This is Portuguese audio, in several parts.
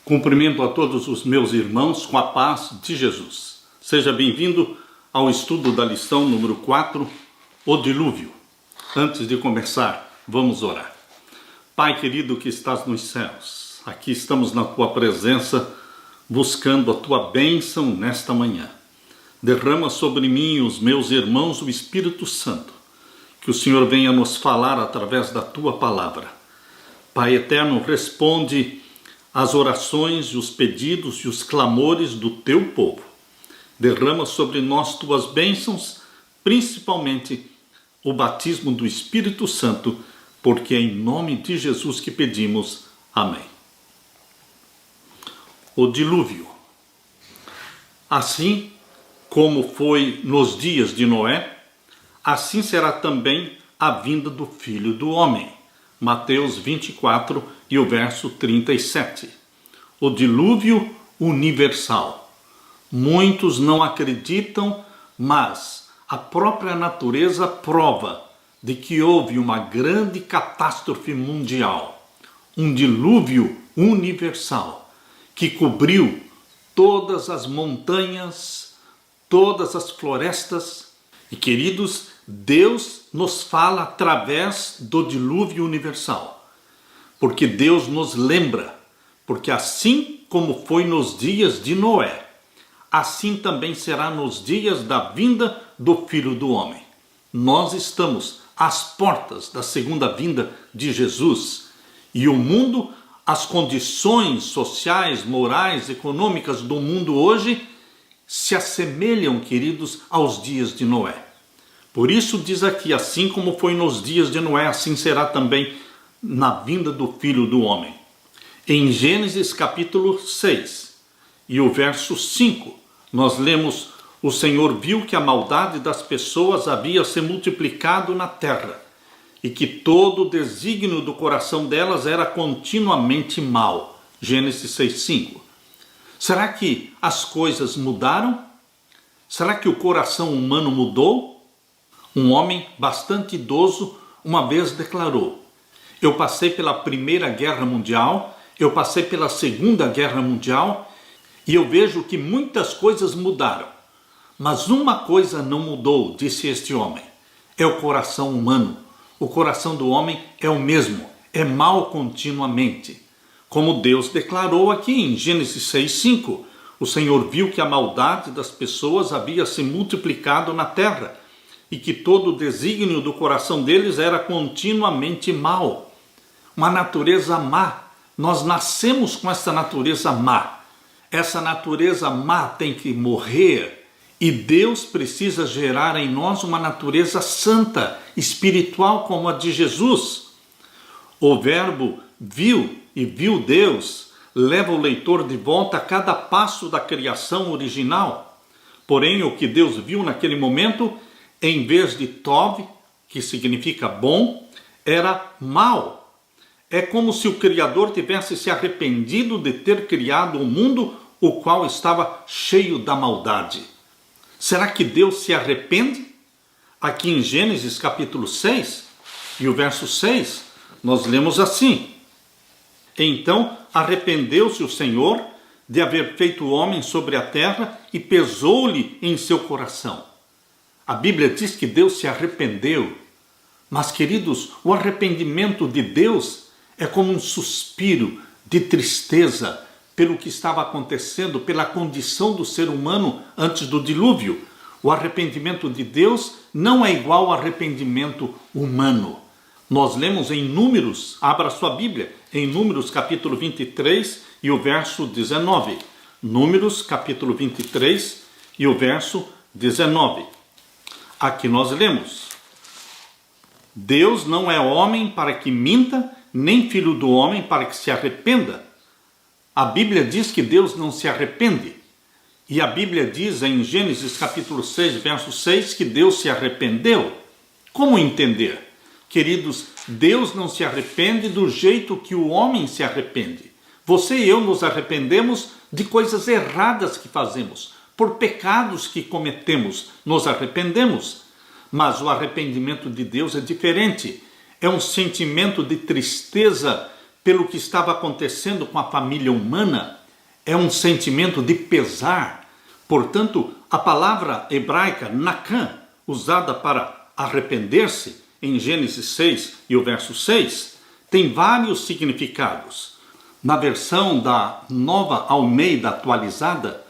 Cumprimento a todos os meus irmãos com a paz de Jesus. Seja bem-vindo ao estudo da lição número 4, o dilúvio. Antes de começar, vamos orar. Pai querido que estás nos céus, aqui estamos na tua presença, buscando a tua bênção nesta manhã. Derrama sobre mim e os meus irmãos o Espírito Santo, que o Senhor venha nos falar através da tua palavra. Pai eterno, responde as orações e os pedidos e os clamores do teu povo. Derrama sobre nós tuas bênçãos, principalmente o batismo do Espírito Santo, porque é em nome de Jesus que pedimos. Amém. O dilúvio. Assim como foi nos dias de Noé, assim será também a vinda do Filho do Homem. Mateus 24 e o verso 37. O dilúvio universal. Muitos não acreditam, mas a própria natureza prova de que houve uma grande catástrofe mundial. Um dilúvio universal que cobriu todas as montanhas, todas as florestas. E queridos, Deus nos fala através do dilúvio universal, porque Deus nos lembra, porque assim como foi nos dias de Noé, assim também será nos dias da vinda do Filho do Homem. Nós estamos às portas da segunda vinda de Jesus, e o mundo, as condições sociais, morais, econômicas do mundo hoje se assemelham, queridos, aos dias de Noé. Por isso diz aqui, assim como foi nos dias de Noé, assim será também na vinda do Filho do Homem. Em Gênesis capítulo 6 e o verso 5, nós lemos: o Senhor viu que a maldade das pessoas havia se multiplicado na terra, e que todo o desígnio do coração delas era continuamente mau. Gênesis 6:5. Será que as coisas mudaram? Será que o coração humano mudou? Um homem bastante idoso uma vez declarou: eu passei pela Primeira Guerra Mundial, eu passei pela Segunda Guerra Mundial, e eu vejo que muitas coisas mudaram. Mas uma coisa não mudou, disse este homem, é o coração humano. O coração do homem é o mesmo, é mau continuamente. Como Deus declarou aqui em Gênesis 6:5, o Senhor viu que a maldade das pessoas havia se multiplicado na terra, e que todo o desígnio do coração deles era continuamente mau. Uma natureza má. Nós nascemos com essa natureza má. Essa natureza má tem que morrer, e Deus precisa gerar em nós uma natureza santa, espiritual como a de Jesus. O Verbo viu e viu Deus, leva o leitor de volta a cada passo da criação original. Porém, o que Deus viu naquele momento, em vez de Tov, que significa bom, era mal. É como se o Criador tivesse se arrependido de ter criado um mundo o qual estava cheio da maldade. Será que Deus se arrepende? Aqui em Gênesis capítulo 6 e o verso 6, nós lemos assim: então arrependeu-se o Senhor de haver feito o homem sobre a terra e pesou-lhe em seu coração. A Bíblia diz que Deus se arrependeu, mas queridos, o arrependimento de Deus é como um suspiro de tristeza pelo que estava acontecendo, pela condição do ser humano antes do dilúvio. O arrependimento de Deus não é igual ao arrependimento humano. Nós lemos em Números, abra sua Bíblia, em Números capítulo 23 e o verso 19. Números capítulo 23 e o verso 19. Aqui nós lemos: Deus não é homem para que minta, nem filho do homem para que se arrependa. A Bíblia diz que Deus não se arrepende. E a Bíblia diz em Gênesis capítulo 6, verso 6, que Deus se arrependeu. Como entender? Queridos, Deus não se arrepende do jeito que o homem se arrepende. Você e eu nos arrependemos de coisas erradas que fazemos, por pecados que cometemos, nos arrependemos. Mas o arrependimento de Deus é diferente. É um sentimento de tristeza pelo que estava acontecendo com a família humana, é um sentimento de pesar. Portanto, a palavra hebraica nakam, usada para arrepender-se, em Gênesis 6 e o verso 6, tem vários significados. Na versão da Nova Almeida atualizada,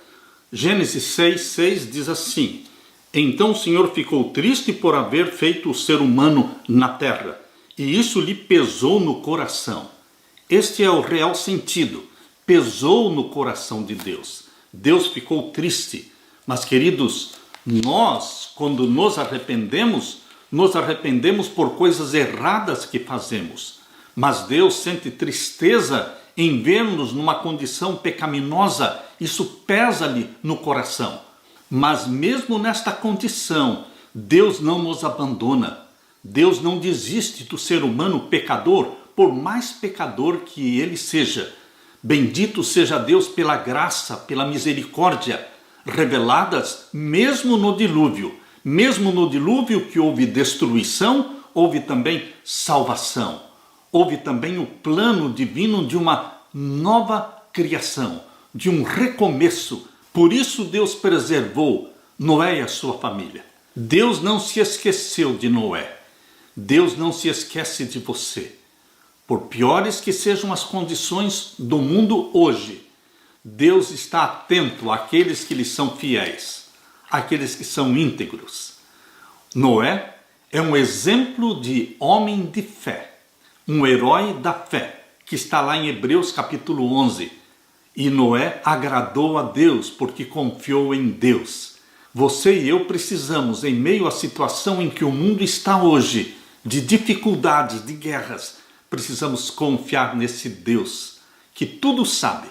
Gênesis 6:6 diz assim: então o Senhor ficou triste por haver feito o ser humano na terra, e isso lhe pesou no coração. Este é o real sentido. Pesou no coração de Deus. Deus ficou triste. Mas, queridos, nós, quando nos arrependemos por coisas erradas que fazemos. Mas Deus sente tristeza em ver-nos numa condição pecaminosa. Isso pesa-lhe no coração. Mas mesmo nesta condição, Deus não nos abandona. Deus não desiste do ser humano pecador, por mais pecador que ele seja. Bendito seja Deus pela graça, pela misericórdia, reveladas mesmo no dilúvio. Mesmo no dilúvio que houve destruição, houve também salvação. Houve também o plano divino de uma nova criação, de um recomeço. Por isso Deus preservou Noé e a sua família. Deus não se esqueceu de Noé. Deus não se esquece de você. Por piores que sejam as condições do mundo hoje, Deus está atento àqueles que lhe são fiéis, àqueles que são íntegros. Noé é um exemplo de homem de fé, um herói da fé, que está lá em Hebreus capítulo 11. E Noé agradou a Deus porque confiou em Deus. Você e eu precisamos, em meio à situação em que o mundo está hoje, de dificuldades, de guerras, precisamos confiar nesse Deus que tudo sabe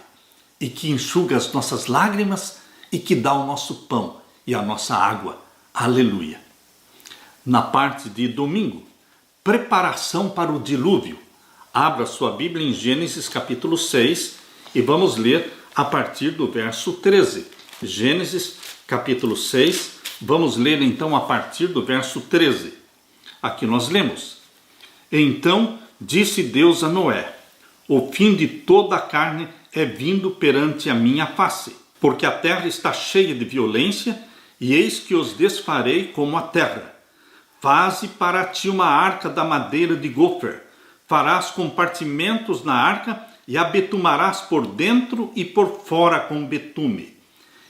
e que enxuga as nossas lágrimas e que dá o nosso pão e a nossa água. Aleluia! Na parte de domingo, preparação para o dilúvio. Abra sua Bíblia em Gênesis capítulo 6 e vamos ler a partir do verso 13. Gênesis capítulo 6, vamos ler então a partir do verso 13. Aqui nós lemos: então disse Deus a Noé: o fim de toda a carne é vindo perante a minha face, porque a terra está cheia de violência, e eis que os desfarei como a terra. Faze para ti uma arca da madeira de gofer, farás compartimentos na arca, e a betumarás por dentro e por fora com betume.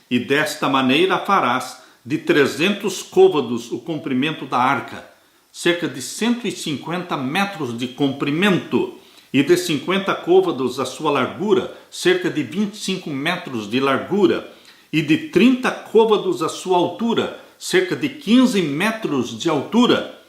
E desta maneira farás de 300 côvados o comprimento da arca, cerca de 150 metros de comprimento, e de 50 côvados a sua largura, cerca de 25 metros de largura, e de 30 côvados a sua altura, cerca de 15 metros de altura.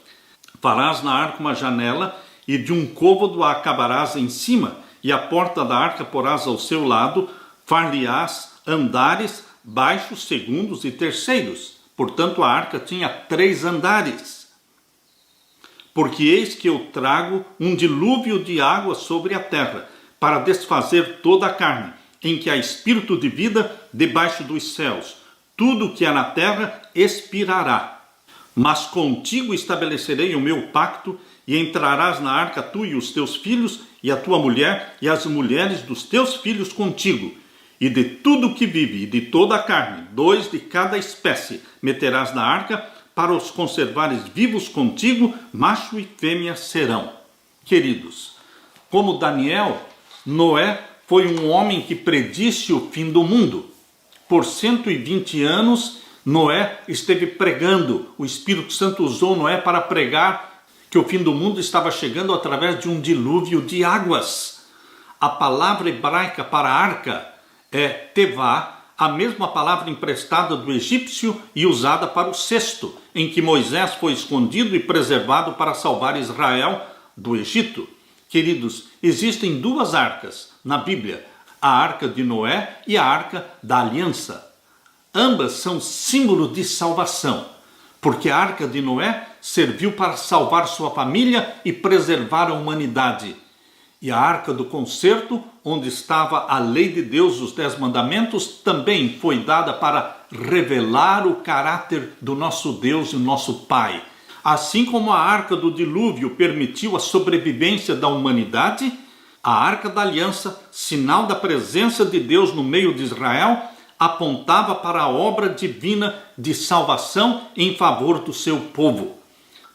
Farás na arca uma janela, e de um côvado a acabarás em cima, e a porta da arca porás ao seu lado, far-lhe-ás andares baixos, segundos e terceiros. Portanto, a arca tinha 3 andares. Porque eis que eu trago um dilúvio de água sobre a terra, para desfazer toda a carne, em que há espírito de vida debaixo dos céus. Tudo que há na terra expirará. Mas contigo estabelecerei o meu pacto, e entrarás na arca tu e os teus filhos, e a tua mulher, e as mulheres dos teus filhos contigo. E de tudo que vive, e de toda a carne, 2 de cada espécie, meterás na arca, para os conservares vivos contigo, macho e fêmea serão. Queridos, como Daniel, Noé foi um homem que predisse o fim do mundo. Por 120 anos, Noé esteve pregando. O Espírito Santo usou Noé para pregar que o fim do mundo estava chegando através de um dilúvio de águas. A palavra hebraica para arca é tevá, a mesma palavra emprestada do egípcio e usada para o cesto, em que Moisés foi escondido e preservado para salvar Israel do Egito. Queridos, existem 2 arcas na Bíblia, a arca de Noé e a arca da aliança. Ambas são símbolo de salvação, porque a arca de Noé serviu para salvar sua família e preservar a humanidade. E a arca do concerto, onde estava a lei de Deus, os 10 mandamentos, também foi dada para revelar o caráter do nosso Deus e nosso Pai. Assim como a arca do dilúvio permitiu a sobrevivência da humanidade, A Arca da Aliança, sinal da presença de Deus no meio de Israel, apontava para a obra divina de salvação em favor do seu povo.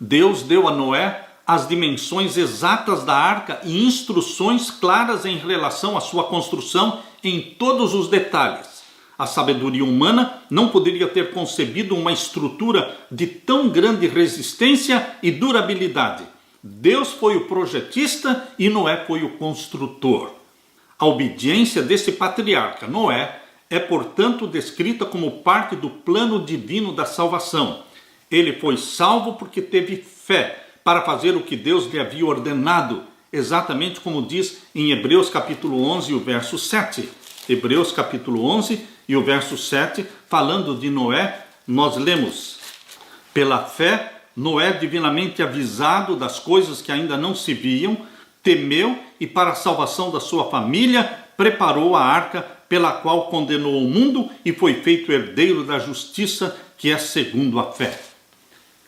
Deus deu a Noé as dimensões exatas da arca e instruções claras em relação à sua construção em todos os detalhes. A sabedoria humana não poderia ter concebido uma estrutura de tão grande resistência e durabilidade. Deus foi o projetista e Noé foi o construtor. A obediência desse patriarca, Noé, é, portanto, descrita como parte do plano divino da salvação. Ele foi salvo porque teve fé para fazer o que Deus lhe havia ordenado, exatamente como diz em Hebreus capítulo 11 e o verso 7. Hebreus capítulo 11 e o verso 7, falando de Noé, nós lemos: pela fé, Noé, divinamente avisado das coisas que ainda não se viam, temeu e, para a salvação da sua família, preparou a arca pela qual condenou o mundo e foi feito herdeiro da justiça, que é segundo a fé.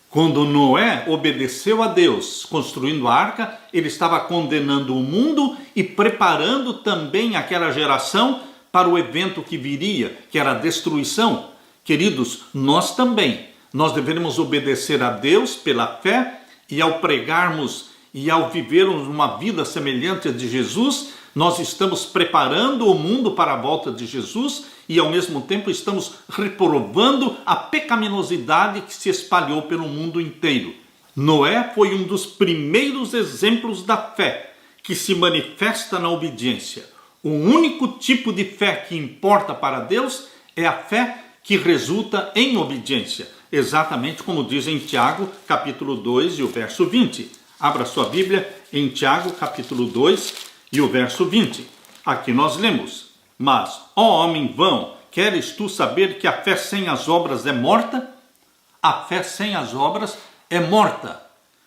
Quando Noé obedeceu a Deus, construindo a arca, ele estava condenando o mundo e preparando também aquela geração para o evento que viria, que era a destruição. Queridos, nós também. Nós devemos obedecer a Deus pela fé, e ao pregarmos e ao vivermos uma vida semelhante à de Jesus, nós estamos preparando o mundo para a volta de Jesus e ao mesmo tempo estamos reprovando a pecaminosidade que se espalhou pelo mundo inteiro. Noé foi um dos primeiros exemplos da fé que se manifesta na obediência. O único tipo de fé que importa para Deus é a fé que resulta em obediência. Exatamente como diz em Tiago, capítulo 2 e o verso 20. Abra sua Bíblia em Tiago, capítulo 2 e o verso 20. Aqui nós lemos: mas, ó homem vão, queres tu saber que a fé sem as obras é morta? A fé sem as obras é morta.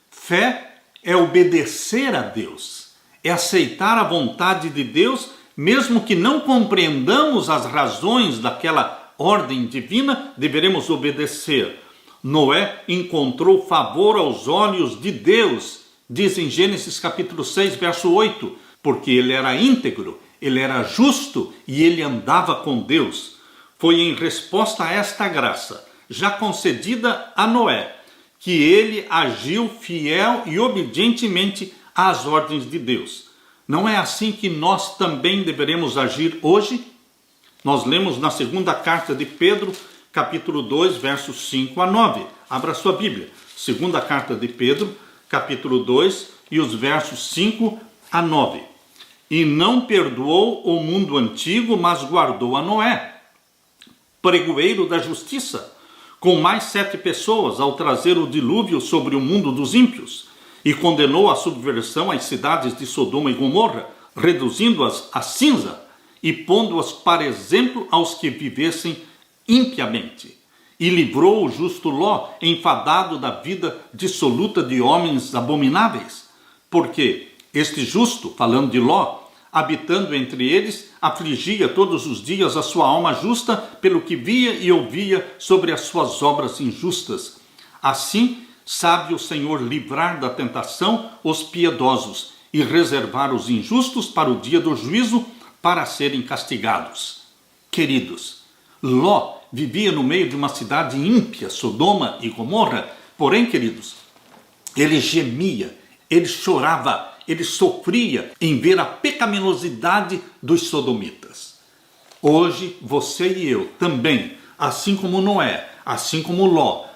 Fé é obedecer a Deus, é aceitar a vontade de Deus, mesmo que não compreendamos as razões daquela ordem divina, deveremos obedecer. Noé encontrou favor aos olhos de Deus, diz em Gênesis capítulo 6, verso 8, porque ele era íntegro, ele era justo e ele andava com Deus. Foi em resposta a esta graça, já concedida a Noé, que ele agiu fiel e obedientemente às ordens de Deus. Não é assim que nós também deveremos agir hoje? Nós lemos na segunda carta de Pedro, capítulo 2, versos 5 a 9. Abra sua Bíblia. Segunda carta de Pedro, capítulo 2, e os versos 5 a 9. E não perdoou o mundo antigo, mas guardou a Noé, pregoeiro da justiça, com mais 7 pessoas, ao trazer o dilúvio sobre o mundo dos ímpios, e condenou a subversão às cidades de Sodoma e Gomorra, reduzindo-as a cinza, e pondo-as para exemplo aos que vivessem impiamente. E livrou o justo Ló, enfadado da vida dissoluta de homens abomináveis. Porque este justo, falando de Ló, habitando entre eles, afligia todos os dias a sua alma justa pelo que via e ouvia sobre as suas obras injustas. Assim, sabe o Senhor livrar da tentação os piedosos e reservar os injustos para o dia do juízo, para serem castigados. Queridos, Ló vivia no meio de uma cidade ímpia, Sodoma e Gomorra, porém, queridos, ele gemia, ele chorava, ele sofria em ver a pecaminosidade dos sodomitas. Hoje, você e eu também, assim como Noé, assim como Ló,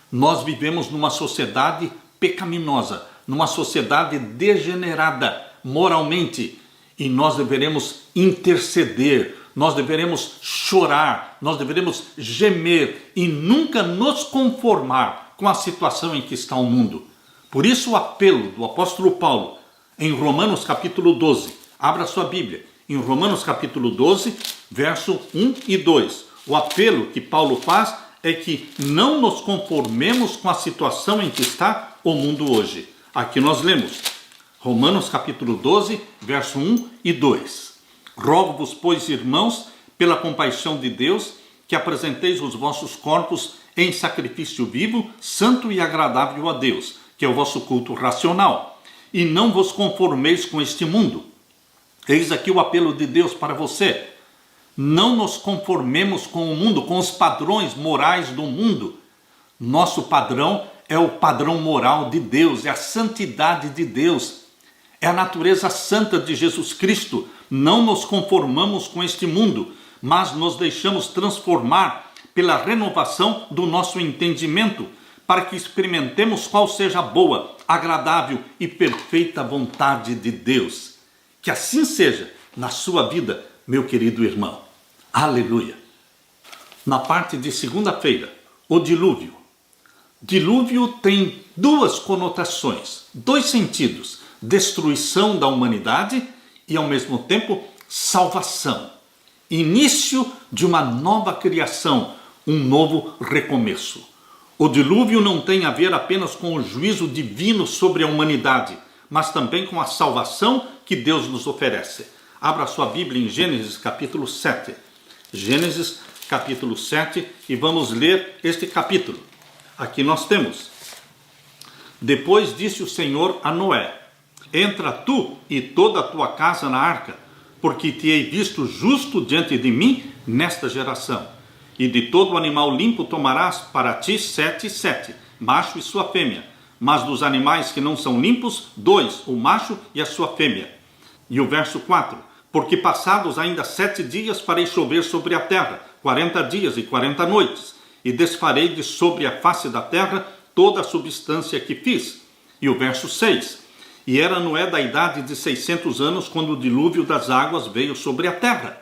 nós vivemos numa sociedade pecaminosa, numa sociedade degenerada moralmente, e nós deveremos interceder, nós deveremos chorar, nós deveremos gemer e nunca nos conformar com a situação em que está o mundo. Por isso o apelo do apóstolo Paulo em Romanos capítulo 12, abra sua Bíblia, em Romanos capítulo 12, verso 1 e 2. O apelo que Paulo faz é que não nos conformemos com a situação em que está o mundo hoje. Aqui nós lemos Romanos capítulo 12, verso 1 e 2. Rogo-vos, pois, irmãos, pela compaixão de Deus, que apresenteis os vossos corpos em sacrifício vivo, santo e agradável a Deus, que é o vosso culto racional. e não vos conformeis com este mundo. Eis aqui o apelo de Deus para você. Não nos conformemos com o mundo, com os padrões morais do mundo. Nosso padrão é o padrão moral de Deus, é a santidade de Deus, é a natureza santa de Jesus Cristo. Não nos conformamos com este mundo, mas nos deixamos transformar pela renovação do nosso entendimento, para que experimentemos qual seja a boa, agradável e perfeita vontade de Deus. Que assim seja na sua vida, meu querido irmão. Aleluia! Na parte de segunda-feira, o dilúvio. Dilúvio tem duas conotações, dois sentidos: destruição da humanidade e, ao mesmo tempo, salvação. Início de uma nova criação, um novo recomeço. O dilúvio não tem a ver apenas com o juízo divino sobre a humanidade, mas também com a salvação que Deus nos oferece. Abra sua Bíblia em Gênesis capítulo 7. Gênesis capítulo 7, e vamos ler este capítulo. Aqui nós temos: Depois disse o Senhor a Noé: Entra tu e toda a tua casa na arca, porque te hei visto justo diante de mim nesta geração. E de todo animal limpo tomarás para ti 7 e 7, macho e sua fêmea. Mas dos animais que não são limpos, 2, o macho e a sua fêmea. E o verso 4: Porque passados ainda 7 dias farei chover sobre a terra, 40 dias e 40 noites, e desfarei de sobre a face da terra toda a substância que fiz. E o verso 6: E era Noé da idade de 600 anos, quando o dilúvio das águas veio sobre a terra.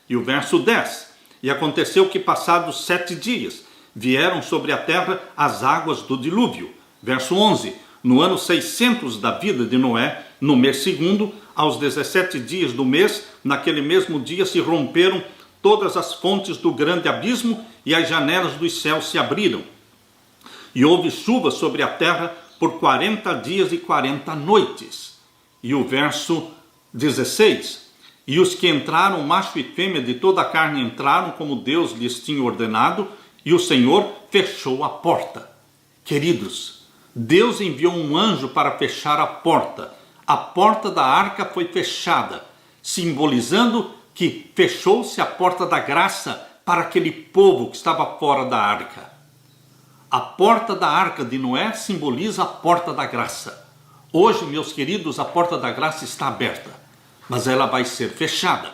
E o verso 10: E aconteceu que passados 7 dias vieram sobre a terra as águas do dilúvio. Verso 11: No ano 600 da vida de Noé, no mês segundo, aos 17 dias do mês, naquele mesmo dia se romperam todas as fontes do grande abismo, e as janelas dos céus se abriram. E houve chuva sobre a terra por 40 dias e 40 noites. E o verso 16: E os que entraram, macho e fêmea de toda a carne, entraram como Deus lhes tinha ordenado, e o Senhor fechou a porta. Queridos, Deus enviou um anjo para fechar a porta. A porta da arca foi fechada, simbolizando que fechou-se a porta da graça para aquele povo que estava fora da arca. A porta da arca de Noé simboliza a porta da graça. Hoje, meus queridos, a porta da graça está aberta, mas ela vai ser fechada.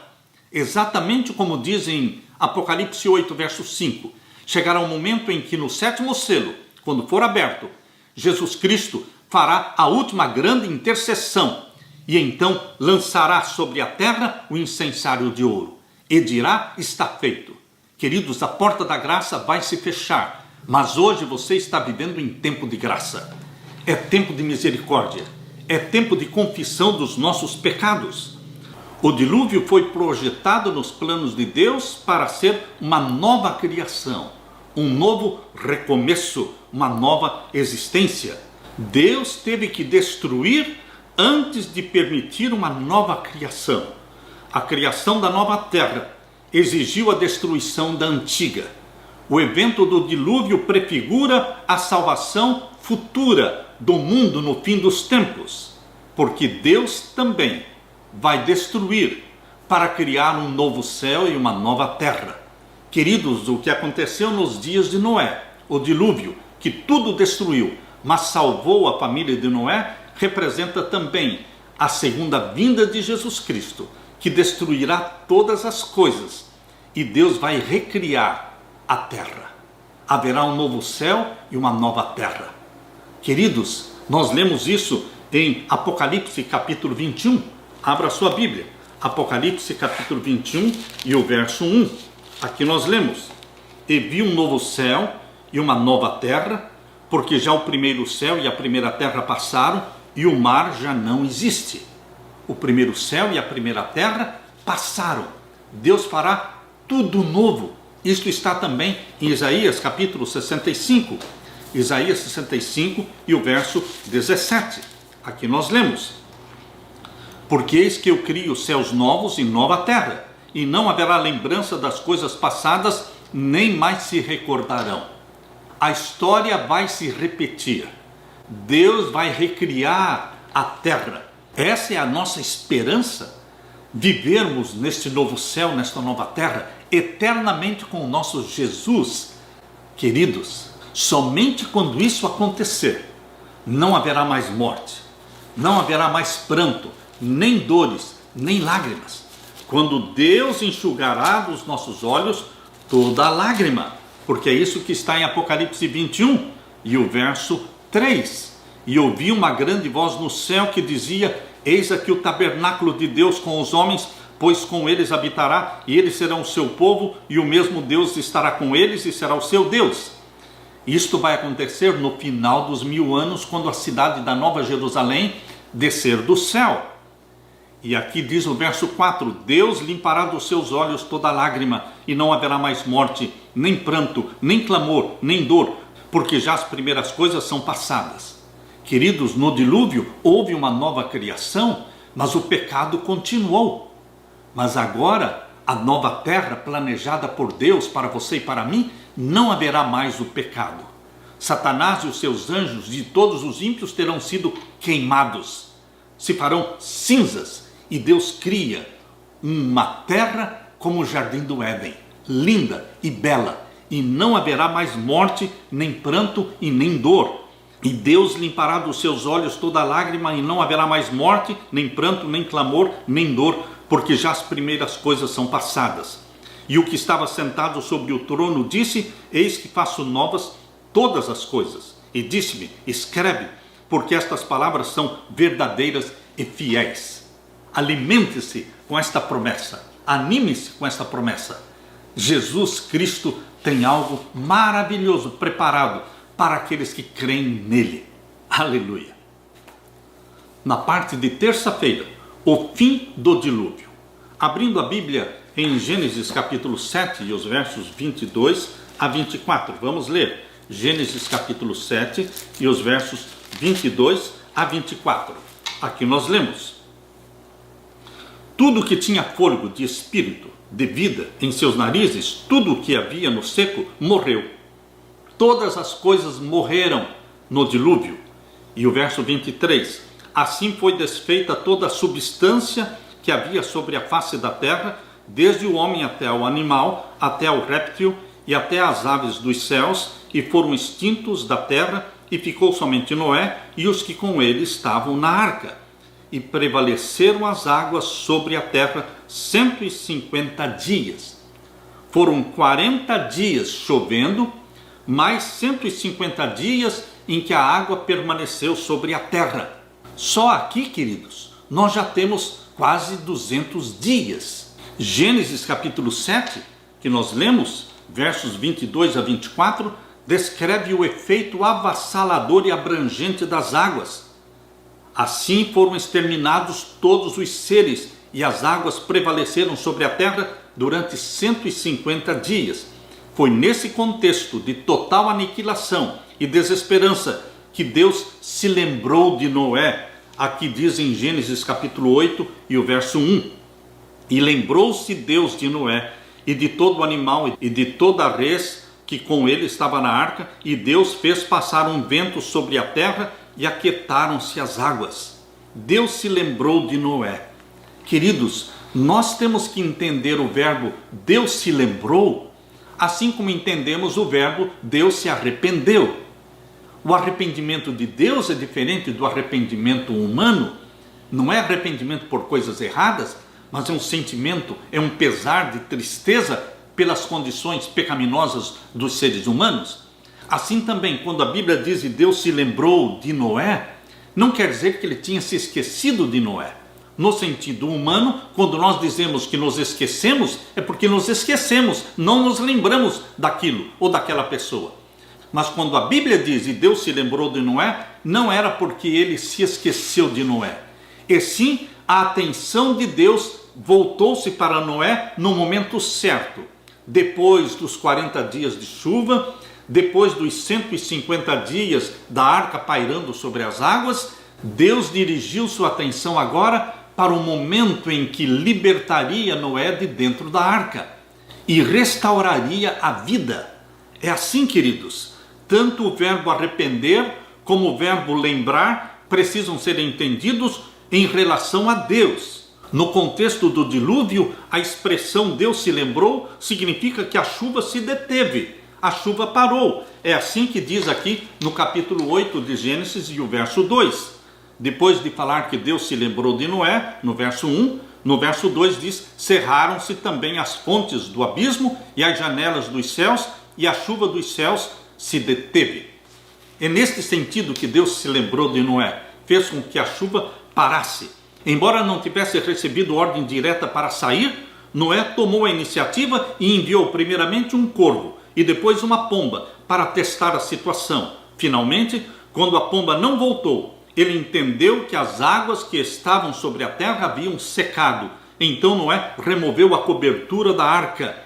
Exatamente como diz em Apocalipse 8, verso 5. Chegará um momento em que no 7º selo, quando for aberto, Jesus Cristo fará a última grande intercessão, e então lançará sobre a terra o incensário de ouro, e dirá: está feito. Queridos, a porta da graça vai se fechar, mas hoje você está vivendo em tempo de graça. É tempo de misericórdia, é tempo de confissão dos nossos pecados. O dilúvio foi projetado nos planos de Deus para ser uma nova criação, um novo recomeço, uma nova existência. Deus teve que destruir antes de permitir uma nova criação. A criação da nova terra exigiu a destruição da antiga. O evento do dilúvio prefigura a salvação futura do mundo no fim dos tempos, porque Deus também vai destruir para criar um novo céu e uma nova terra. Queridos, o que aconteceu nos dias de Noé, o dilúvio, que tudo destruiu, mas salvou a família de Noé, representa também a segunda vinda de Jesus Cristo, que destruirá todas as coisas, e Deus vai recriar a terra. Haverá um novo céu e uma nova terra. Queridos, nós lemos isso em Apocalipse capítulo 21. Abra sua Bíblia. Apocalipse capítulo 21 e o verso 1. Aqui nós lemos: E vi um novo céu e uma nova terra, porque já o primeiro céu e a primeira terra passaram, e o mar já não existe. O primeiro céu e a primeira terra passaram. Deus fará tudo novo. Isto está também em Isaías capítulo 65. Isaías 65 e o verso 17. Aqui nós lemos: Porque eis que eu crio céus novos e nova terra, e não haverá lembrança das coisas passadas, nem mais se recordarão. A história vai se repetir. Deus vai recriar a terra. Essa é a nossa esperança, vivermos neste novo céu, nesta nova terra, eternamente com o nosso Jesus. Queridos, somente quando isso acontecer, não haverá mais morte, não haverá mais pranto, nem dores, nem lágrimas. Quando Deus enxugará dos nossos olhos toda a lágrima, porque é isso que está em Apocalipse 21 e o verso 3. E ouvi uma grande voz no céu que dizia: eis aqui o tabernáculo de Deus com os homens, pois com eles habitará, e eles serão o seu povo, e o mesmo Deus estará com eles e será o seu Deus. Isto vai acontecer no final dos 1000 anos, quando a cidade da Nova Jerusalém descer do céu. E aqui diz o verso 4: Deus limpará dos seus olhos toda lágrima, e não haverá mais morte, nem pranto, nem clamor, nem dor, porque já as primeiras coisas são passadas. Queridos, no dilúvio houve uma nova criação, mas o pecado continuou. Mas agora, a nova terra planejada por Deus para você e para mim, não haverá mais o pecado. Satanás e os seus anjos e todos os ímpios terão sido queimados, se farão cinzas, e Deus cria uma terra como o jardim do Éden, linda e bela, e não haverá mais morte, nem pranto e nem dor. E Deus limpará dos seus olhos toda lágrima, e não haverá mais morte, nem pranto, nem clamor, nem dor, porque já as primeiras coisas são passadas. E o que estava sentado sobre o trono disse: eis que faço novas todas as coisas. E disse-me: escreve, porque estas palavras são verdadeiras e fiéis. Alimente-se com esta promessa, anime-se com esta promessa. Jesus Cristo tem algo maravilhoso preparado para aqueles que creem nele. Aleluia! Na parte de terça-feira, o fim do dilúvio. Abrindo a Bíblia em Gênesis capítulo 7 e os versos 22 a 24. Vamos ler Gênesis capítulo 7 e os versos 22 a 24. Aqui nós lemos: tudo que tinha fôlego de espírito, de vida em seus narizes, tudo o que havia no seco, morreu. Todas as coisas morreram no dilúvio. E o verso 23: assim foi desfeita toda a substância que havia sobre a face da terra, desde o homem até o animal, até o réptil e até as aves dos céus, e foram extintos da terra, e ficou somente Noé e os que com ele estavam na arca. E prevaleceram as águas sobre a terra 150 dias. Foram 40 dias chovendo, mais 150 dias em que a água permaneceu sobre a terra. Só aqui, queridos, nós já temos quase 200 dias. Gênesis capítulo 7, que nós lemos, versos 22 a 24, descreve o efeito avassalador e abrangente das águas. Assim foram exterminados todos os seres, e as águas prevaleceram sobre a terra durante 150 dias. Foi nesse contexto de total aniquilação e desesperança que Deus se lembrou de Noé. Aqui diz em Gênesis capítulo 8 e o verso 1: e lembrou-se Deus de Noé e de todo animal e de toda a res que com ele estava na arca, e Deus fez passar um vento sobre a terra e aquietaram-se as águas. Deus se lembrou de Noé. Queridos, nós temos que entender o verbo Deus se lembrou, assim como entendemos o verbo Deus se arrependeu. O arrependimento de Deus é diferente do arrependimento humano. Não é arrependimento por coisas erradas, mas é um sentimento, é um pesar de tristeza pelas condições pecaminosas dos seres humanos. Assim também, quando a Bíblia diz que Deus se lembrou de Noé, não quer dizer que ele tinha se esquecido de Noé. No sentido humano, quando nós dizemos que nos esquecemos, é porque nos esquecemos, não nos lembramos daquilo ou daquela pessoa. Mas quando a Bíblia diz que Deus se lembrou de Noé, não era porque ele se esqueceu de Noé, e sim a atenção de Deus voltou-se para Noé no momento certo. Depois dos 40 dias de chuva, depois dos 150 dias da arca pairando sobre as águas, Deus dirigiu sua atenção agora para o momento em que libertaria Noé de dentro da arca e restauraria a vida. É assim, queridos, tanto o verbo arrepender como o verbo lembrar precisam ser entendidos em relação a Deus. No contexto do dilúvio, a expressão Deus se lembrou significa que a chuva se deteve, a chuva parou. É assim que diz aqui no capítulo 8 de Gênesis e o verso 2. Depois de falar que Deus se lembrou de Noé, no verso 1, no verso 2 diz: cerraram-se também as fontes do abismo e as janelas dos céus, e a chuva dos céus se deteve. É neste sentido que Deus se lembrou de Noé, fez com que a chuva parasse. Embora não tivesse recebido ordem direta para sair, Noé tomou a iniciativa e enviou primeiramente um corvo e depois uma pomba para testar a situação. Finalmente, quando a pomba não voltou, ele entendeu que as águas que estavam sobre a terra haviam secado. Então Noé removeu a cobertura da arca.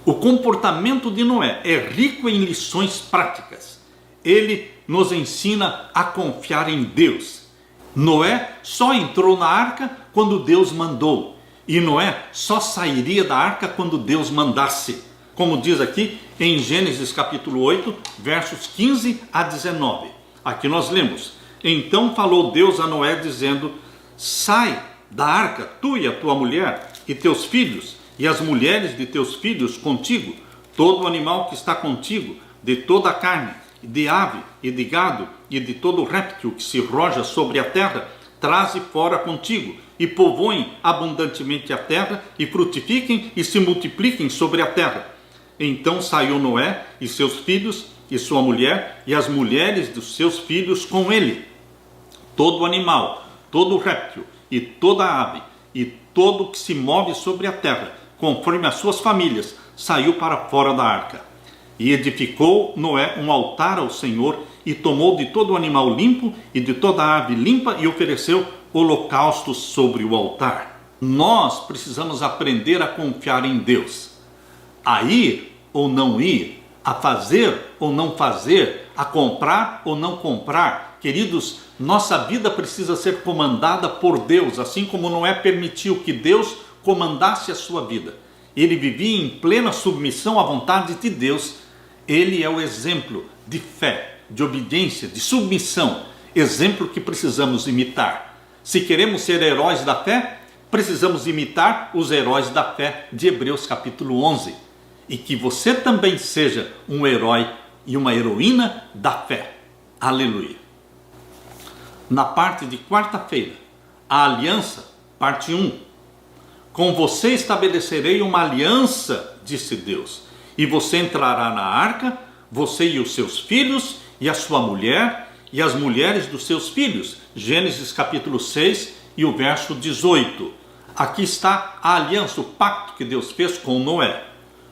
O comportamento de Noé é rico em lições práticas. Ele nos ensina a confiar em Deus. Noé só entrou na arca quando Deus mandou. E Noé só sairia da arca quando Deus mandasse. Como diz aqui em Gênesis capítulo 8, versos 15 a 19. Aqui nós lemos: então falou Deus a Noé dizendo: sai da arca, tu e a tua mulher, e teus filhos, e as mulheres de teus filhos contigo, todo animal que está contigo, de toda a carne, de ave e de gado, e de todo réptil que se roja sobre a terra, traze fora contigo, e povoem abundantemente a terra, e frutifiquem e se multipliquem sobre a terra. Então saiu Noé e seus filhos, e sua mulher, e as mulheres dos seus filhos com ele. Todo animal, todo réptil, e toda ave, e todo que se move sobre a terra, conforme as suas famílias, saiu para fora da arca. E edificou Noé um altar ao Senhor, e tomou de todo animal limpo e de toda ave limpa, e ofereceu holocaustos sobre o altar. Nós precisamos aprender a confiar em Deus, a ir ou não ir, a fazer ou não fazer, a comprar ou não comprar. Queridos, nossa vida precisa ser comandada por Deus, assim como Noé permitiu que Deus comandasse a sua vida. Ele vivia em plena submissão à vontade de Deus. Ele é o exemplo de fé, de obediência, de submissão, exemplo que precisamos imitar. Se queremos ser heróis da fé, precisamos imitar os heróis da fé de Hebreus capítulo 11. E que você também seja um herói e uma heroína da fé. Aleluia. Na parte de quarta-feira, a aliança, parte 1. Com você estabelecerei uma aliança, disse Deus, e você entrará na arca, você e os seus filhos, e a sua mulher, e as mulheres dos seus filhos. Gênesis capítulo 6 e o verso 18. Aqui está a aliança, o pacto que Deus fez com Noé.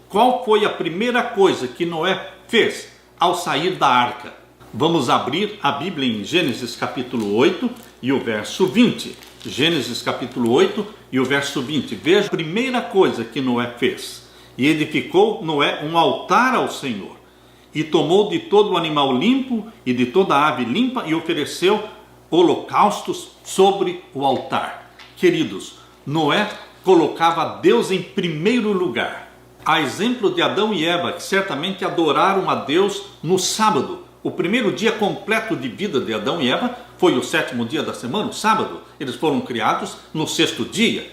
Qual foi a primeira coisa que Noé fez ao sair da arca? Vamos abrir a Bíblia em Gênesis capítulo 8 e o verso 20. Gênesis capítulo 8 e o verso 20. Veja a primeira coisa que Noé fez. E edificou Noé um altar ao Senhor, e tomou de todo o animal limpo e de toda a ave limpa, e ofereceu holocaustos sobre o altar. Queridos, Noé colocava Deus em primeiro lugar. A exemplo de Adão e Eva, que certamente adoraram a Deus no sábado. O primeiro dia completo de vida de Adão e Eva foi o 7º dia da semana, o sábado. Eles foram criados no 6º dia.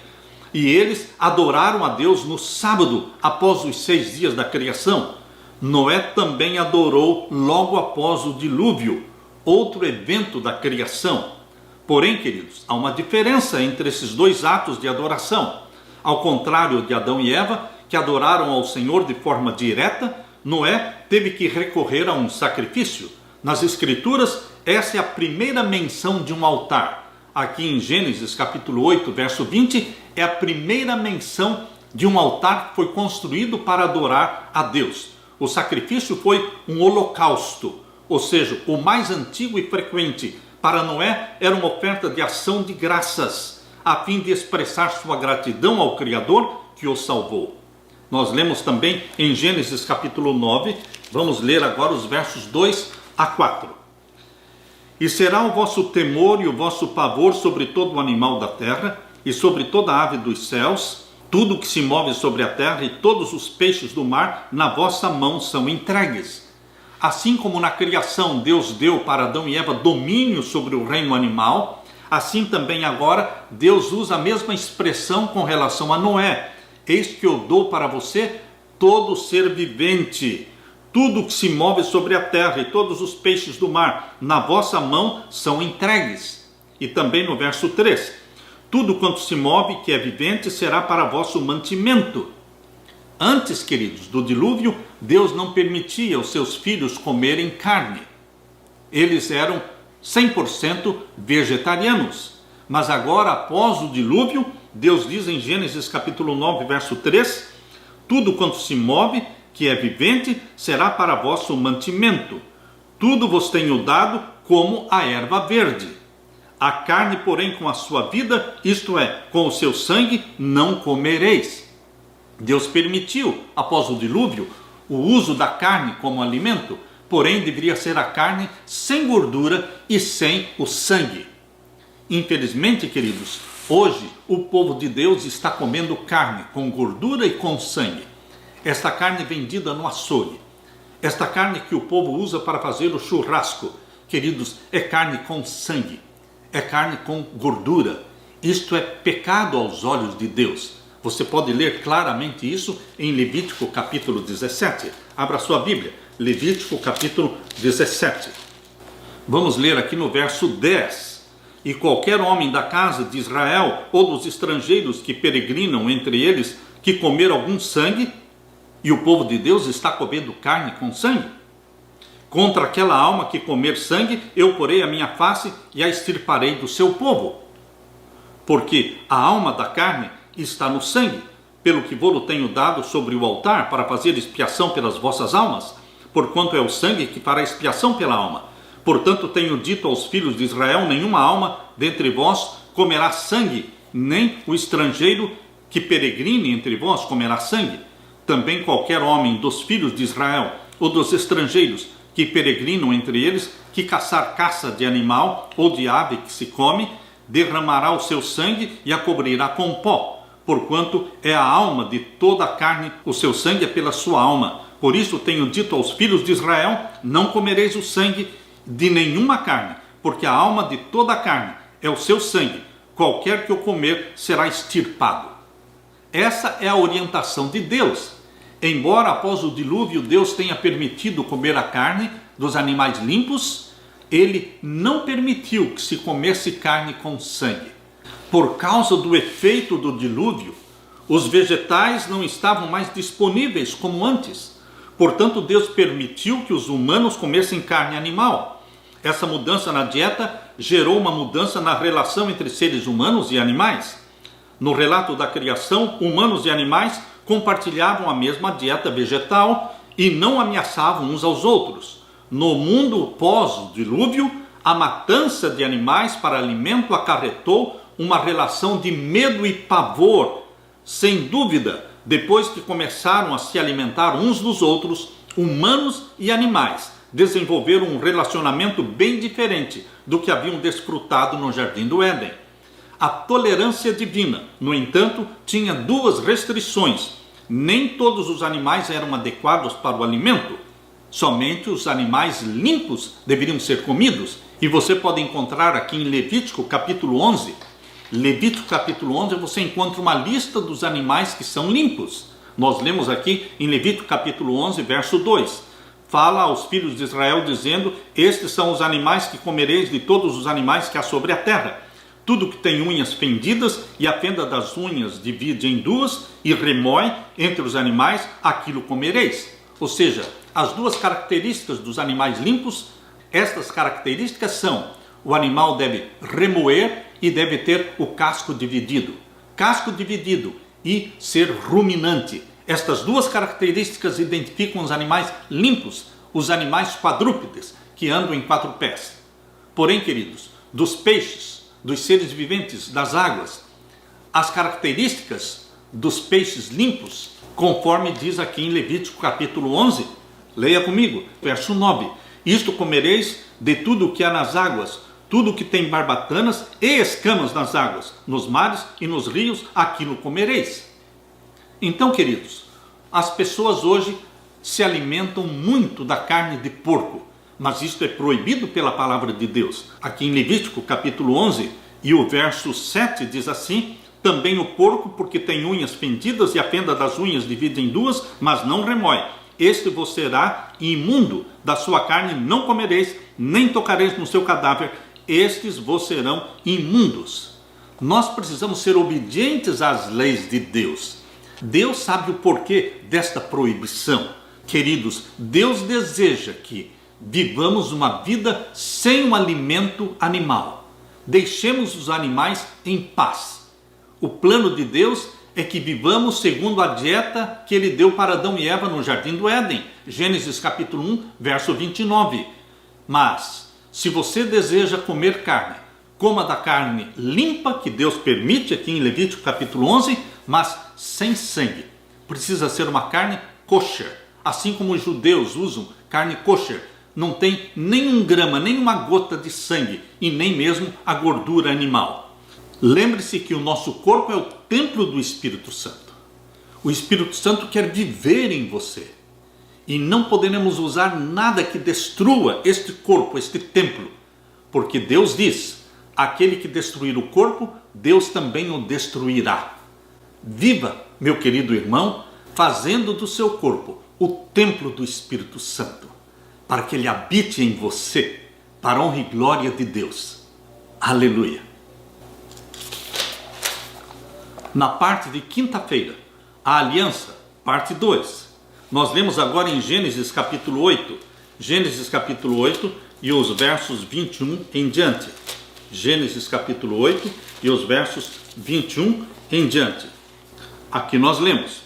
E eles adoraram a Deus no sábado, após os 6 dias da criação. Noé também adorou logo após o dilúvio, outro evento da criação. Porém, queridos, há uma diferença entre esses dois atos de adoração. Ao contrário de Adão e Eva, que adoraram ao Senhor de forma direta, Noé teve que recorrer a um sacrifício. Nas Escrituras, essa é a primeira menção de um altar. Aqui em Gênesis capítulo 8, verso 20, é a primeira menção de um altar que foi construído para adorar a Deus. O sacrifício foi um holocausto, ou seja, o mais antigo e frequente. Para Noé era uma oferta de ação de graças, a fim de expressar sua gratidão ao Criador que o salvou. Nós lemos também em Gênesis capítulo 9, vamos ler agora os versos 2 a 4. E será o vosso temor e o vosso pavor sobre todo o animal da terra, e sobre toda a ave dos céus, tudo que se move sobre a terra, e todos os peixes do mar na vossa mão são entregues. Assim como na criação Deus deu para Adão e Eva domínio sobre o reino animal, assim também agora Deus usa a mesma expressão com relação a Noé. Eis que eu dou para você todo ser vivente, tudo que se move sobre a terra e todos os peixes do mar, na vossa mão são entregues. E também no verso 3, tudo quanto se move que é vivente será para vosso mantimento. Antes, queridos, do dilúvio, Deus não permitia aos seus filhos comerem carne. Eles eram 100% vegetarianos. Mas agora, após o dilúvio, Deus diz em Gênesis capítulo 9, verso 3, tudo quanto se move que é vivente será para vosso mantimento. Tudo vos tenho dado como a erva verde. A carne, porém, com a sua vida, isto é, com o seu sangue, não comereis. Deus permitiu, após o dilúvio, o uso da carne como alimento, porém deveria ser a carne sem gordura e sem o sangue. Infelizmente, queridos, hoje o povo de Deus está comendo carne com gordura e com sangue. Esta carne vendida no açougue, esta carne que o povo usa para fazer o churrasco, queridos, é carne com sangue, é carne com gordura. Isto é pecado aos olhos de Deus. Você pode ler claramente isso em Levítico capítulo 17. Abra sua Bíblia, Levítico capítulo 17. Vamos ler aqui no verso 10. E qualquer homem da casa de Israel ou dos estrangeiros que peregrinam entre eles, que comer algum sangue, e o povo de Deus está comendo carne com sangue, contra aquela alma que comer sangue, eu porei a minha face e a extirparei do seu povo. Porque a alma da carne está no sangue, pelo que vou-lo tenho dado sobre o altar para fazer expiação pelas vossas almas, porquanto é o sangue que fará expiação pela alma. Portanto tenho dito aos filhos de Israel, nenhuma alma dentre vós comerá sangue, nem o estrangeiro que peregrine entre vós comerá sangue. Também qualquer homem dos filhos de Israel ou dos estrangeiros que peregrinam entre eles, que caçar caça de animal ou de ave que se come, derramará o seu sangue e a cobrirá com pó, porquanto é a alma de toda a carne, o seu sangue é pela sua alma. Por isso tenho dito aos filhos de Israel, não comereis o sangue de nenhuma carne, porque a alma de toda a carne é o seu sangue, qualquer que o comer será extirpado. Essa é a orientação de Deus. Embora após o dilúvio Deus tenha permitido comer a carne dos animais limpos, ele não permitiu que se comesse carne com sangue. Por causa do efeito do dilúvio, os vegetais não estavam mais disponíveis como antes. Portanto, Deus permitiu que os humanos comessem carne animal. Essa mudança na dieta gerou uma mudança na relação entre seres humanos e animais. No relato da criação, humanos e animais compartilhavam a mesma dieta vegetal e não ameaçavam uns aos outros. No mundo pós-dilúvio, a matança de animais para alimento acarretou uma relação de medo e pavor. Sem dúvida, depois que começaram a se alimentar uns dos outros, humanos e animais desenvolveram um relacionamento bem diferente do que haviam desfrutado no Jardim do Éden. A tolerância divina, no entanto, tinha duas restrições. Nem todos os animais eram adequados para o alimento. Somente os animais limpos deveriam ser comidos. E você pode encontrar aqui em Levítico capítulo 11. Levítico capítulo 11 você encontra uma lista dos animais que são limpos. Nós lemos aqui em Levítico capítulo 11, verso 2. Fala aos filhos de Israel dizendo, estes são os animais que comereis de todos os animais que há sobre a terra. Tudo que tem unhas fendidas e a fenda das unhas divide em duas e remói entre os animais, aquilo comereis. Ou seja, as duas características dos animais limpos, estas características são, o animal deve remoer e deve ter o casco dividido. Casco dividido e ser ruminante. Estas duas características identificam os animais limpos, os animais quadrúpedes, que andam em 4 pés. Porém, queridos, dos peixes, dos seres viventes das águas, as características dos peixes limpos, conforme diz aqui em Levítico capítulo 11, leia comigo, verso 9. Isto comereis de tudo o que há nas águas, tudo que tem barbatanas e escamas nas águas, nos mares e nos rios, aquilo comereis. Então, queridos, as pessoas hoje se alimentam muito da carne de porco, mas isto é proibido pela palavra de Deus. Aqui em Levítico capítulo 11 e o verso 7 diz assim: também o porco, porque tem unhas fendidas e a fenda das unhas divide em duas, mas não remói. Este vos será imundo, da sua carne não comereis, nem tocareis no seu cadáver, estes vos serão imundos. Nós precisamos ser obedientes às leis de Deus. Deus sabe o porquê desta proibição. Queridos, Deus deseja que vivamos uma vida sem um alimento animal. Deixemos os animais em paz. O plano de Deus é que vivamos segundo a dieta que Ele deu para Adão e Eva no Jardim do Éden. Gênesis capítulo 1, verso 29. Mas, se você deseja comer carne, coma da carne limpa que Deus permite aqui em Levítico capítulo 11, mas sem sangue. Precisa ser uma carne kosher. Assim como os judeus usam carne kosher, não tem nem um grama, nem uma gota de sangue e nem mesmo a gordura animal. Lembre-se que o nosso corpo é o templo do Espírito Santo. O Espírito Santo quer viver em você. E não poderemos usar nada que destrua este corpo, este templo. Porque Deus diz: aquele que destruir o corpo, Deus também o destruirá. Viva, meu querido irmão, fazendo do seu corpo o templo do Espírito Santo, para que ele habite em você, para a honra e glória de Deus. Aleluia. Na parte de quinta-feira, a aliança, parte 2. Nós lemos agora em Gênesis capítulo 8. Gênesis capítulo 8 e os versos 21 em diante. Gênesis capítulo 8 e os versos 21 em diante. Aqui nós lemos: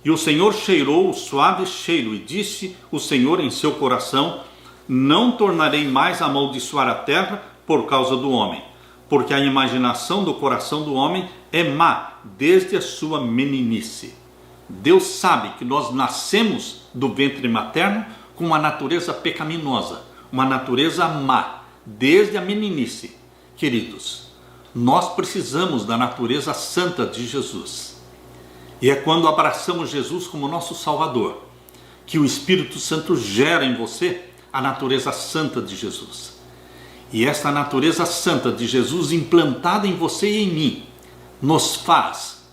e o Senhor cheirou o suave cheiro, e disse o Senhor em seu coração: não tornarei mais a amaldiçoar a terra por causa do homem, porque a imaginação do coração do homem é má desde a sua meninice. Deus sabe que nós nascemos do ventre materno com uma natureza pecaminosa, uma natureza má, desde a meninice. Queridos, nós precisamos da natureza santa de Jesus. E é quando abraçamos Jesus como nosso Salvador, que o Espírito Santo gera em você a natureza santa de Jesus. E esta natureza santa de Jesus implantada em você e em mim, nos faz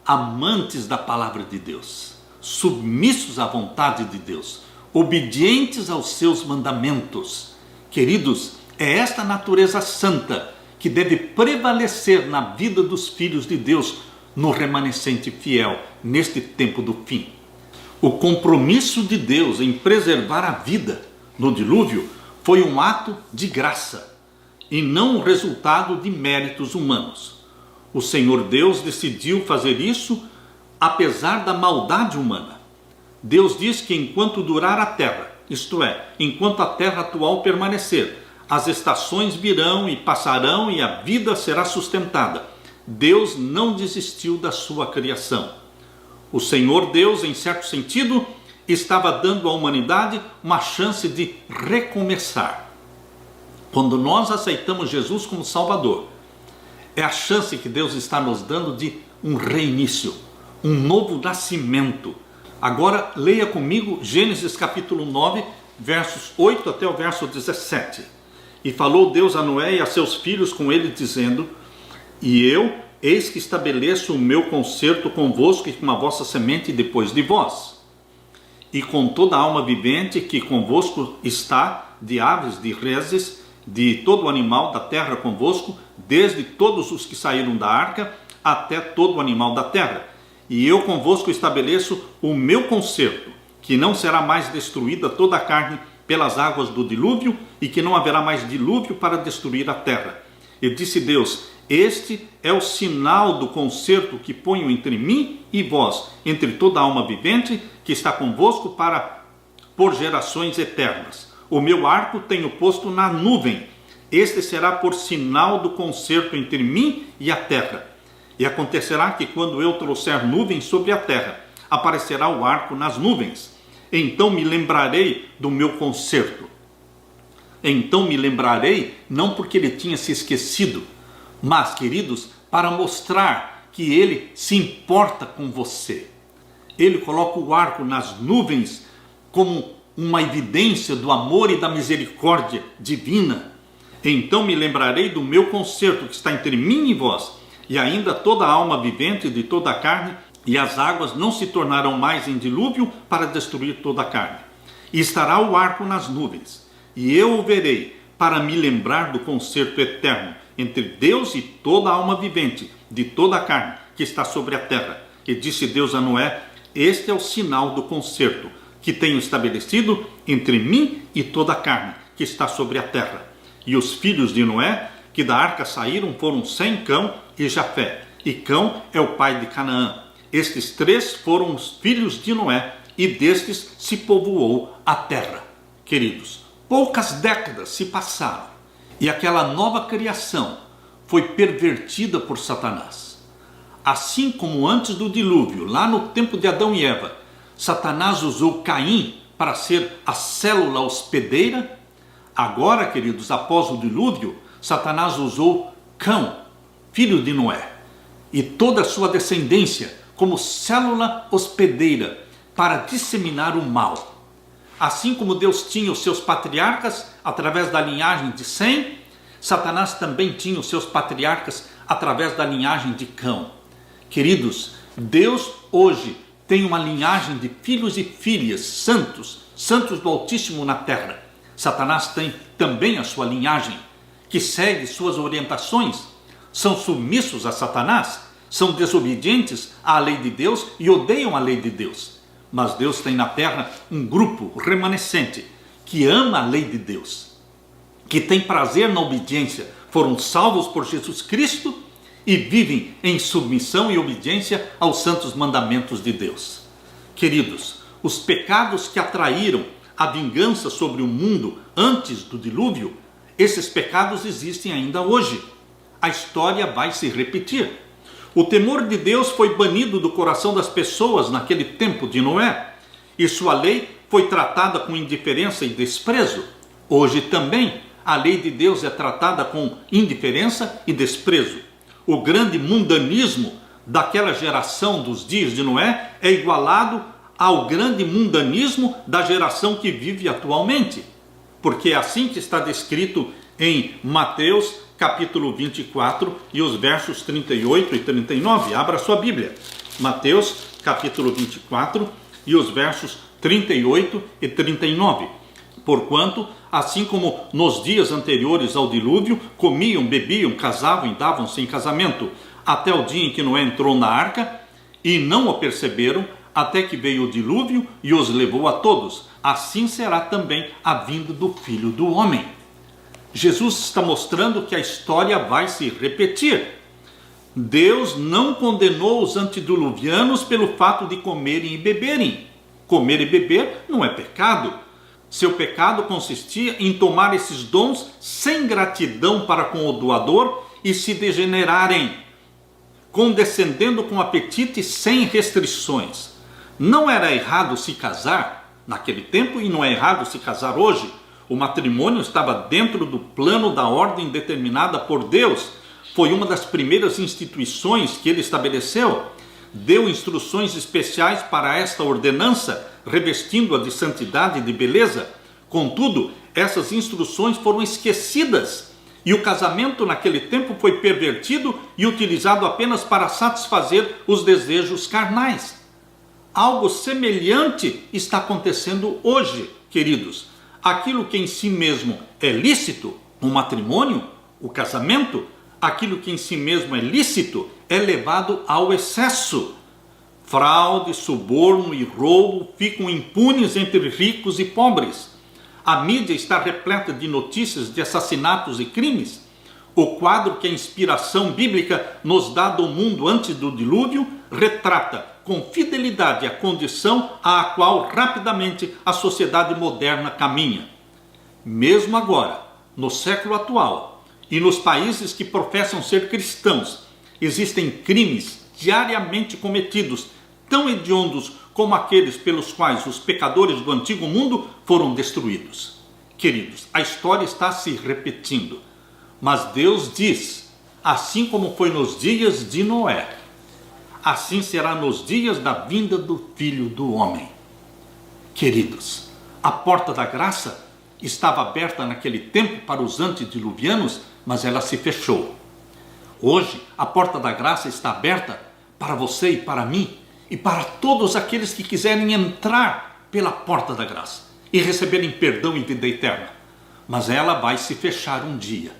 amantes da palavra de Deus, submissos à vontade de Deus, obedientes aos seus mandamentos. Queridos, é esta natureza santa que deve prevalecer na vida dos filhos de Deus, no remanescente fiel, neste tempo do fim. O compromisso de Deus em preservar a vida no dilúvio foi um ato de graça e não o resultado de méritos humanos. O Senhor Deus decidiu fazer isso apesar da maldade humana. Deus diz que enquanto durar a terra, isto é, enquanto a terra atual permanecer, as estações virão e passarão e a vida será sustentada. Deus não desistiu da sua criação. O Senhor Deus, em certo sentido, estava dando à humanidade uma chance de recomeçar. Quando nós aceitamos Jesus como Salvador, é a chance que Deus está nos dando de um reinício, um novo nascimento. Agora leia comigo Gênesis capítulo 9, versos 8 até o verso 17. E falou Deus a Noé e a seus filhos com ele, dizendo: e eu, eis que estabeleço o meu concerto convosco e com a vossa semente depois de vós, e com toda a alma vivente que convosco está, de aves, de reses, de todo animal da terra convosco, desde todos os que saíram da arca, até todo animal da terra. E eu convosco estabeleço o meu concerto, que não será mais destruída toda a carne pelas águas do dilúvio, e que não haverá mais dilúvio para destruir a terra. E disse Deus: este é o sinal do concerto que ponho entre mim e vós, entre toda a alma vivente que está convosco por gerações eternas. O meu arco tenho posto na nuvem. Este será por sinal do concerto entre mim e a terra. E acontecerá que quando eu trouxer nuvens sobre a terra, aparecerá o arco nas nuvens. Então me lembrarei do meu concerto. Então me lembrarei, não porque ele tinha se esquecido, mas, queridos, para mostrar que ele se importa com você. Ele coloca o arco nas nuvens como uma evidência do amor e da misericórdia divina. Então me lembrarei do meu concerto que está entre mim e vós, e ainda toda a alma vivente de toda a carne, e as águas não se tornarão mais em dilúvio para destruir toda a carne. E estará o arco nas nuvens, e eu o verei, para me lembrar do concerto eterno entre Deus e toda a alma vivente de toda a carne que está sobre a terra. E disse Deus a Noé: este é o sinal do concerto que tenho estabelecido entre mim e toda a carne que está sobre a terra. E os filhos de Noé que da arca saíram foram Sem, Cão e Jafé. E Cão é o pai de Canaã. Estes três foram os filhos de Noé, e destes se povoou a terra. Queridos, poucas décadas se passaram e aquela nova criação foi pervertida por Satanás. Assim como antes do dilúvio, lá no tempo de Adão e Eva, Satanás usou Caim para ser a célula hospedeira, agora, queridos, após o dilúvio, Satanás usou Cão, filho de Noé, e toda a sua descendência como célula hospedeira para disseminar o mal. Assim como Deus tinha os seus patriarcas através da linhagem de Sem, Satanás também tinha os seus patriarcas através da linhagem de Cão. Queridos, Deus hoje tem uma linhagem de filhos e filhas santos, santos do Altíssimo na terra. Satanás tem também a sua linhagem, que segue suas orientações, são submissos a Satanás, são desobedientes à lei de Deus e odeiam a lei de Deus. Mas Deus tem na terra um grupo remanescente que ama a lei de Deus, que tem prazer na obediência, foram salvos por Jesus Cristo e vivem em submissão e obediência aos santos mandamentos de Deus. Queridos, os pecados que atraíram a vingança sobre o mundo antes do dilúvio, esses pecados existem ainda hoje. A história vai se repetir. O temor de Deus foi banido do coração das pessoas naquele tempo de Noé, e sua lei foi tratada com indiferença e desprezo. Hoje também a lei de Deus é tratada com indiferença e desprezo. O grande mundanismo daquela geração dos dias de Noé é igualado ao grande mundanismo da geração que vive atualmente, porque é assim que está descrito em Mateus capítulo 24 e os versos 38 e 39. Abra sua Bíblia. Mateus capítulo 24 e os versos 38 e 39. Porquanto, assim como nos dias anteriores ao dilúvio, comiam, bebiam, casavam e davam-se em casamento, até o dia em que Noé entrou na arca, e não o perceberam, até que veio o dilúvio e os levou a todos. Assim será também a vinda do Filho do Homem. Jesus está mostrando que a história vai se repetir. Deus não condenou os antediluvianos pelo fato de comerem e beberem. Comer e beber não é pecado. Seu pecado consistia em tomar esses dons sem gratidão para com o doador e se degenerarem, condescendendo com apetite sem restrições. Não era errado se casar naquele tempo e não é errado se casar hoje. O matrimônio estava dentro do plano da ordem determinada por Deus. Foi uma das primeiras instituições que ele estabeleceu. Deu instruções especiais para esta ordenança, revestindo-a de santidade e de beleza. Contudo, essas instruções foram esquecidas e o casamento naquele tempo foi pervertido e utilizado apenas para satisfazer os desejos carnais. Algo semelhante está acontecendo hoje, queridos. Aquilo que em si mesmo é lícito, o matrimônio, o casamento, aquilo que em si mesmo é lícito é levado ao excesso. Fraude, suborno e roubo ficam impunes entre ricos e pobres. A mídia está repleta de notícias de assassinatos e crimes. O quadro que a inspiração bíblica nos dá do mundo antes do dilúvio retrata com fidelidade a condição à qual rapidamente a sociedade moderna caminha. Mesmo agora, no século atual, e nos países que professam ser cristãos, existem crimes diariamente cometidos, tão hediondos como aqueles pelos quais os pecadores do antigo mundo foram destruídos. Queridos, a história está se repetindo, mas Deus diz, assim como foi nos dias de Noé, assim será nos dias da vinda do Filho do Homem. Queridos, a porta da graça estava aberta naquele tempo para os antediluvianos, mas ela se fechou. Hoje, a porta da graça está aberta para você e para mim e para todos aqueles que quiserem entrar pela porta da graça e receberem perdão e vida eterna. Mas ela vai se fechar um dia.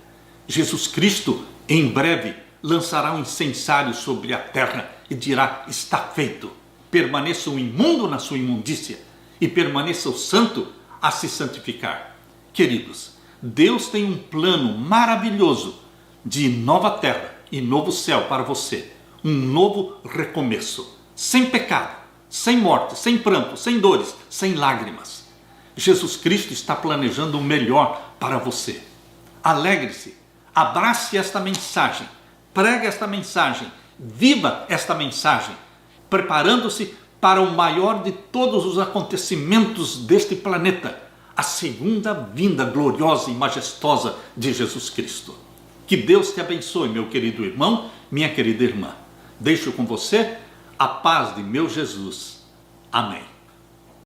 Jesus Cristo, em breve, lançará um incensário sobre a terra e dirá: está feito. Permaneça o imundo na sua imundícia e permaneça o santo a se santificar. Queridos, Deus tem um plano maravilhoso de nova terra e novo céu para você. Um novo recomeço, sem pecado, sem morte, sem pranto, sem dores, sem lágrimas. Jesus Cristo está planejando o melhor para você. Alegre-se, abrace esta mensagem, pregue esta mensagem, viva esta mensagem, preparando-se para o maior de todos os acontecimentos deste planeta, a segunda vinda gloriosa e majestosa de Jesus Cristo. Que Deus te abençoe, meu querido irmão, minha querida irmã. Deixo com você a paz de meu Jesus. Amém.